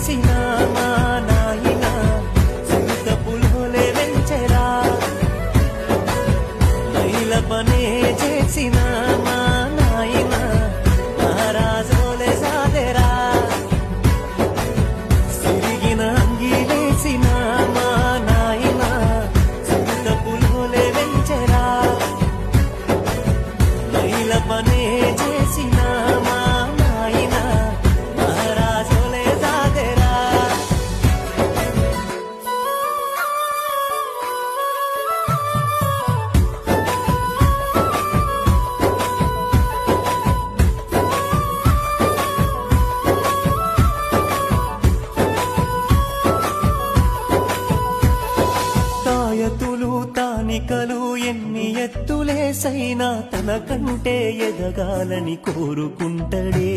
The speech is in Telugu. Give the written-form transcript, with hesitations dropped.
చేసిన మా నాయన సుత పులోలే వెంచెరా మైల పనే చేసిన మా నాయన మహారాజోలే సాదెరా సిరిగిన అంగి వేసిన మా నాయన సుత పులోలే వెంచెరా మైల పనే చేసిన మా నాయన మహారాజోలే సాదెరా తాయతులు తానికలు ఎన్ని ఎత్తులేసైనా తన కంటే ఎదగాలని కోరుకుంటడే